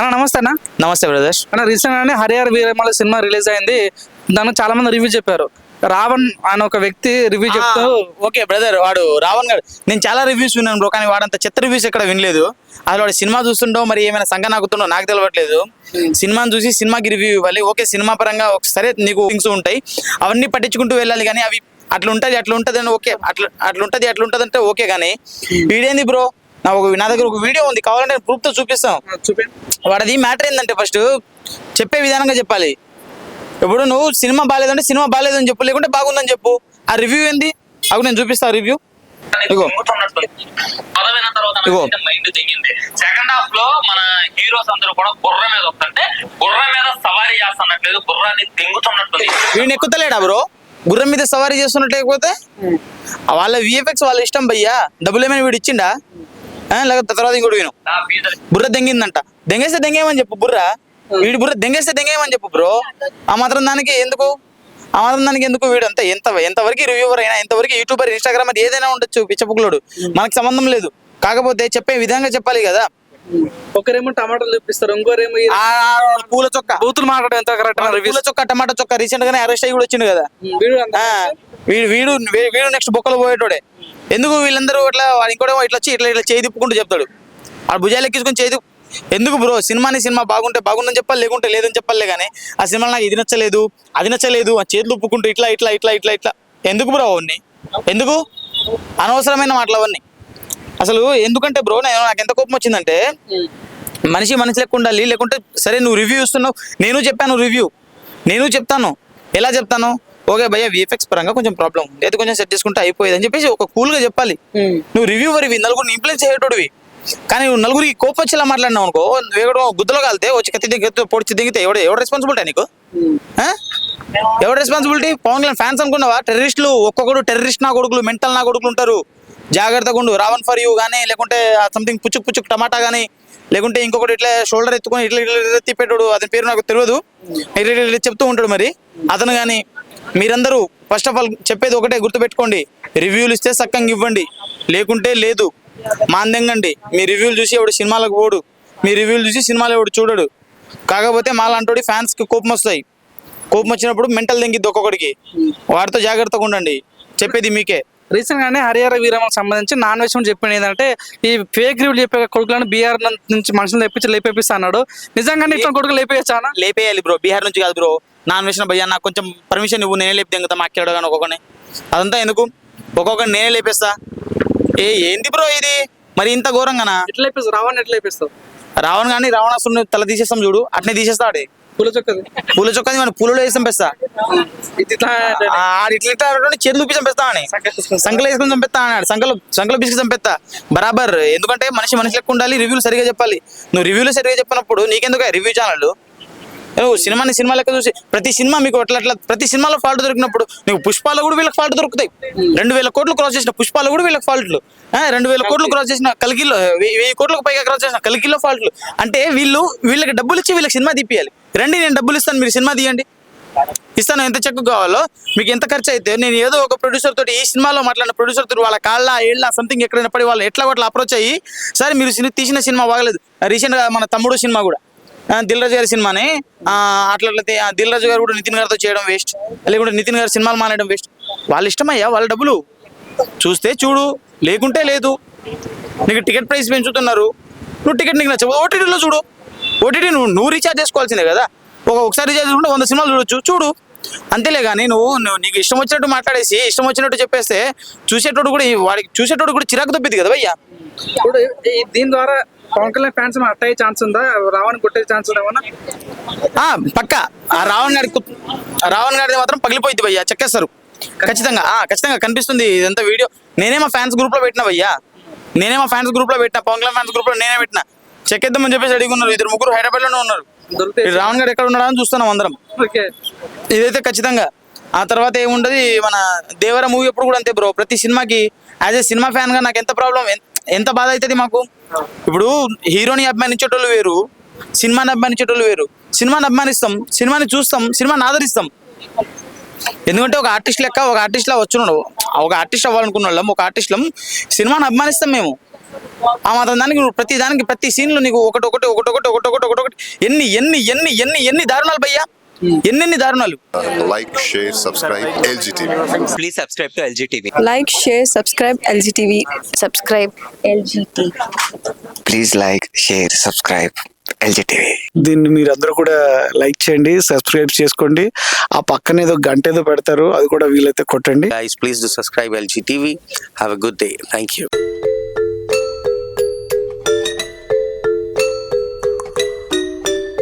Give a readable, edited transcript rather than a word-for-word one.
అన్న నమస్తే అన్న. నమస్తే బ్రదర్స్. అన్న రీసెంట్ గానే హరిహర వీరమల సినిమా రిలీజ్ అయింది. దానికి చాలా మంది రివ్యూ చెప్పారు. రావణ్ అని ఒక వ్యక్తి రివ్యూ చెప్తూ ఓకే బ్రదర్, వాడు రావణ్ గారు నేను చాలా రివ్యూస్ విన్నాను బ్రో, కానీ వాడంత చెత్త రివ్యూస్ ఎక్కడ వినలేదు. అసలు వాడు సినిమా చూస్తుండో మరి ఏమైనా సంఘ నాకుతుండో నాకు తెలియట్లేదు. సినిమాని చూసి సినిమాకి రివ్యూ ఇవ్వాలి. ఓకే, సినిమా పరంగా సరే నీకు థింగ్స్ ఉంటాయి, అవన్నీ పట్టించుకుంటూ వెళ్ళాలి. కానీ అవి అట్లా ఉంటుంది అని ఓకే, అట్లా ఉంటుంది అంటే ఓకే. కానీ వీడేంది బ్రో, నా దగ్గర ఒక వీడియో ఉంది, కావాలంటే ప్రూఫ్ తో చూపిస్తాం. వాడది మ్యాటర్ ఏంటంటే ఫస్ట్ చెప్పే విధానంగా చెప్పాలి. ఇప్పుడు నువ్వు సినిమా బాగాలేదంటే సినిమా బాగాలేదని చెప్పు, లేకుంటే బాగుందని చెప్పు. ఆ రివ్యూ ఏంది అవి నేను చూపిస్తా. రివ్యూ ఇగో సెకండ్ హాఫ్ లో మన హీరోస్ అందరూ కూడా గుర్ర మీద వస్తుంటే గుర్ర మీద సవారీ చేస్తున్నట్లేదు, గుర్రాన్ని తెంగుతున్నట్టుంది. వీడిని ఎక్కుతలేడా బ్రో? గుర్రం మీద సవారీ చేస్తున్నట్టు లేకపోతే వాళ్ళ విఎఫ్ఎక్స్ వాళ్ళ ఇష్టం భయ్యా. డబ్బులు ఏమైనా వీడు ఇచ్చిండా? లేకపోతే తర్వాత ఇంకోటి విను, బుర్ర దెంగిందంట. దెంగేస్తే దెంగేమని చెప్పు. వీడి బుర్ర దెంగేస్తే దెంగేమని చెప్పు బ్రో. ఆ మాత్రం దానికి ఎందుకు వీడు అంతా ఎంతవరకు రివ్యూవర్ అయినా, ఎంతవరకు యూట్యూబర్, ఇన్స్టాగ్రామ్ అది ఏదైనా ఉండొచ్చు, పిచ్చపుకులోడు, మనకు సంబంధం లేదు. కాకపోతే చెప్పే విధంగా చెప్పాలి కదా. ఒకరేమో టమాటాలు చూపిస్తారు, ఇంకోరేమో పూల చొక్క బూతులు మాట్లాడడం ఎంత కరెక్ట్. పూల చొక్క, టమాటా చొక్క రీసెంట్ గానే అరెస్ట్ అయ్యి కూడా వచ్చిండు కదా. వీడు నెక్స్ట్ బొక్కలు పోయేటోడే. ఎందుకు వీళ్ళందరూ ఇట్లా, ఇంకోటేమో ఇట్లా వచ్చి ఇట్లా చేయి తిప్పుకుంటూ చెప్తాడు. ఆ భుజాలు ఎక్కించుకొని చేయి ఎందుకు బ్రో? సినిమా బాగుంటే బాగుందని చెప్పాలి, లేకుంటే లేదని చెప్పాలి. కానీ ఆ సినిమాలో నాకు ఇది నచ్చలేదు, అది నచ్చలేదు, ఆ చేతులు ఉప్పుకుంటూ ఇట్లా ఇట్లా ఇట్లా ఇట్లా ఇట్లా ఎందుకు బ్రో? అవన్నీ ఎందుకు? అనవసరమైన మాటలు అవన్నీ. అసలు ఎందుకంటే బ్రో, నాకు ఎంత కోపం వచ్చిందంటే, మనిషి లెక్క ఉండాలి. లేకుంటే సరే నువ్వు రివ్యూ ఇస్తున్నావు, నేను చెప్తాను. ఎలా చెప్తాను? ఓకే భయ్య, విఎఫ్ఎక్స్ పరంగా కొంచెం ప్రాబ్లం ఉంది, అది కొంచెం సెట్ చేసుకుంటే అయిపోయేది అని చెప్పేసి ఒక కూల్ గా చెప్పాలి. నువ్వు రివ్యూవర్వి, నలుగురిని ఇన్ఫ్లుయెన్స్ అయ్యేటోడివి. కానీ నువ్వు నలుగురికి కోపం వచ్చేలా మాట్లాడినావు అనుకో, వేగడం గుద్దలో కాలితే వచ్చి కత్తి పొడిచి దిగితే ఎవడ రెస్పాన్సిబిలిటీ నీకు? ఎవడ రెస్పాన్సిబిలిటీ? పవన్ కళ్యాణ్ ఫ్యాన్స్ అనుకున్నావా? టెర్రరిస్టులు, ఒక్కొక్కడు టెర్రరిస్ట్ నా కొడుకులు, మెంటల్ నా కొడుకులు ఉంటారు. జాగ్రత్తగా ఉండు. రావణ్ ఫర్ యూ కానీ, లేకుంటే సంథింగ్ పుచ్చుక్ టమాటా కానీ, లేకుంటే ఇంకొకటి ఇట్లా షోల్డర్ ఎత్తుకొని ఇట్లా తిప్పేటోడు, అతని పేరు నాకు తెలియదు, ఇట్లా చెప్తూ ఉంటాడు. మరి అతను కానీ మీరందరూ ఫస్ట్ ఆఫ్ ఆల్ చెప్పేది ఒకటే గుర్తుపెట్టుకోండి, రివ్యూలు ఇస్తే సక్కంగా ఇవ్వండి, లేకుంటే లేదు. మాందెంగండి. మీ రివ్యూలు చూసి ఎవడు సినిమాలకు పోడు, మీ రివ్యూలు చూసి సినిమాలు ఎవడు చూడడు. కాకపోతే మాలాంటి ఫ్యాన్స్ కి కోపం వస్తాయి. కోపం వచ్చినప్పుడు మెంటల్ దెంగిద్ది ఒక్కొక్కడికి. వాటితో జాగ్రత్తగా ఉండండి, చెప్పేది మీకే. రీసెంట్ గానే హరిహర వీరమలకు సంబంధించి నాన్ వెజ్ చెప్పింది ఏంటంటే, ఈ ఫేక్ రివ్యూలు చెప్పే కొడుకులను బీహార్ నుంచి మనుషులు లేపేపిస్తా అన్నాడు. నిజంగానే ఇట్లా కొడుకు లేపేయచ్చా? లేపేయాలి బ్రో. బీహార్ నుంచి కాదు బ్రో, నాన్ వెజ్ భయ్యా నాకు కొంచెం పర్మిషన్ ఇవ్వు, నేనే లేపి తెంగుతా మాట్లాడు. కానీ ఒక్కొక్కని అదంతా ఎందుకు? ఒక్కొక్కరిని నేనే లేపేస్తా. ఏంది బ్రో ఇది? మరి ఇంత ఘోరంగానా? ఎట్లా లేపేస్తావు? రావణ్ ఎట్లా లేపేస్తావు? రావణ్ కానీ రావణాసురుని తల తీసేస్తాం చూడు, అట్నే తీసేస్తాడు. పూల చొక్కది మన పూలలో వేసి చంపేస్తా. ఇట్లా చేతులు చూపి చంపేస్తా అని, సంకలు వేసుకుని చంపేస్తా అన్నాడు. సంకలు బిస్కి చంపేస్తా బరాబర్. ఎందుకంటే మనిషి లెక్క ఉండాలి, రివ్యూలు సరిగా చెప్పాలి. నువ్వు రివ్యూలు సరిగా చెప్పినప్పుడు నీకెందుకు రివ్యూ ఛానల్? నువ్వు సినిమా లెక్క చూసి ప్రతి సినిమా మీకు అట్లా ప్రతి సినిమాలో ఫాల్ట్ దొరికినప్పుడు నువ్వు పుష్పాలు కూడా వీళ్ళకి ఫాల్ట్ దొరుకుతాయి. 2000 కోట్లు క్రాస్ చేసిన పుష్పాలు కూడా వీళ్ళకి ఫాల్ట్లు. 2000 కోట్లు క్రాస్ చేసిన కల్కిలో, 1000 కోట్లకు పైగా క్రాస్ చేసిన కల్కిలో ఫాల్ట్లు. అంటే వీళ్ళకి డబ్బులు ఇచ్చి వీళ్ళకి సినిమా తీపియాలి. రండి నేను డబ్బులు ఇస్తాను, మీరు సినిమా తీయండి, ఇస్తాను. ఎంత చెక్ కావాలో మీకు ఎంత ఖర్చు అయితే, నేను ఏదో ఒక ప్రొడ్యూసర్ తోటి, ఈ సినిమాలో మాట్లాడిన ప్రొడ్యూసర్ తోటి వాళ్ళ కాళ్ళ ఏళ్ళ సంథింగ్ ఎక్కడైనా పడి వాళ్ళు ఎట్లా అప్రోచ్ అయ్యి, సరే మీరు తీసిన సినిమా బాగలేదు. రీసెంట్ గా మన తమ్ముడు సినిమా కూడా, దిల్ రాజు గారి సినిమాని అట్లా దిల్ రాజు గారు కూడా నితిన్ గారితో చేయడం వేస్ట్, లేకుంటే నితిన్ గారి సినిమాలు మానేయడం వేస్ట్. వాళ్ళ ఇష్టమయ్యా, వాళ్ళ డబ్బులు. చూస్తే చూడు, లేకుంటే లేదు. నీకు టికెట్ ప్రైస్ పెంచుతున్నారు, నువ్వు టికెట్ నీకు నచ్చవు, ఓటీటీలో చూడు. ఓటీటీ నువ్వు రీఛార్జ్ చేసుకోవాల్సిందే కదా. ఒకసారి రీఛార్జ్ చేసుకుంటే 100 సినిమాలు చూడు. అంతేలే. కానీ నువ్వు నీకు ఇష్టం వచ్చినట్టు మాట్లాడేసి ఇష్టం వచ్చినట్టు చెప్పేస్తే చూసేటోడు కూడా చిరాకు తప్పిద్ది కదా భయ్యా. ఇప్పుడు దీని ద్వారా పవన్ కళ్యాణ్ ఫ్యాన్స్ అట్టయ్యే ఛాన్స్ ఉందా? రావణ్ కొట్టే ఛాన్స్ ఉందా? పక్క రావణ్ గారి మాత్రం పగిలిపోయింది భయ్యా, చెక్కేస్తారు ఖచ్చితంగా. కనిపిస్తుంది ఇదంతా వీడియో. నేనే మా ఫ్యాన్స్ గ్రూప్ లో పెట్టినా భయ్యా, పవన్ కళ్యాణ్ ఫ్యాన్స్ గ్రూప్ లో నేనే పెట్టినా. చెక్కేద్దామని చెప్పేసి అడిగి ఉన్నారు. 2-3 హైదరాబాద్ లోనే ఉన్నారు. రావణ్ గారు ఎక్కడ ఉన్నాడా అని చూస్తున్నాం అందరం. ఇదైతే ఖచ్చితంగా. ఆ తర్వాత ఏముంటది, మన దేవర మూవీ అప్పుడు కూడా అంతే బ్రో. ప్రతి సినిమాకి యాజ్ ఏ సినిమా ఫ్యాన్ గా నాకు ఎంత ప్రాబ్లం, ఎంత బాధ అవుతుంది మాకు. ఇప్పుడు హీరోని అభిమానించేటోళ్ళు వేరు, సినిమాని అభిమానించేటోళ్ళు వేరు. సినిమాని అభిమానిస్తాం, సినిమాని చూస్తాం, సినిమాని ఆదరిస్తాం. ఎందుకంటే ఒక ఆర్టిస్ట్ లెక్క, ఒక ఆర్టిస్ట్ లా వచ్చినాడు, ఒక ఆర్టిస్ట్ అవ్వాలనుకున్న వాళ్ళం, ఒక ఆర్టిస్ట్లం సినిమాని అభిమానిస్తాం మేము. ఆ మాత్రం దానికి నువ్వు ప్రతి సీన్లో నీకు ఒకటి ఎన్ని ఎన్ని ఎన్ని ఎన్ని ఎన్ని దారుణాలు భయ్యా, ఎన్నెన్ని దారుణాలు. Like, share, subscribe, LGTV. Please subscribe to LGTV. Like, share, subscribe LGTV. Subscribe LGTV. Please like, share, subscribe LGTV. దీన్ని మీరందరూ కూడా లైక్ చేయండి, సబ్స్క్రైబ్ చేసుకోండి. ఆ పక్కన ఏదో గంట ఏదో పెడతారు, అది కూడా వీలైతే కొట్టండి. Guys, please do subscribe LGTV. Have a good day. Thank you.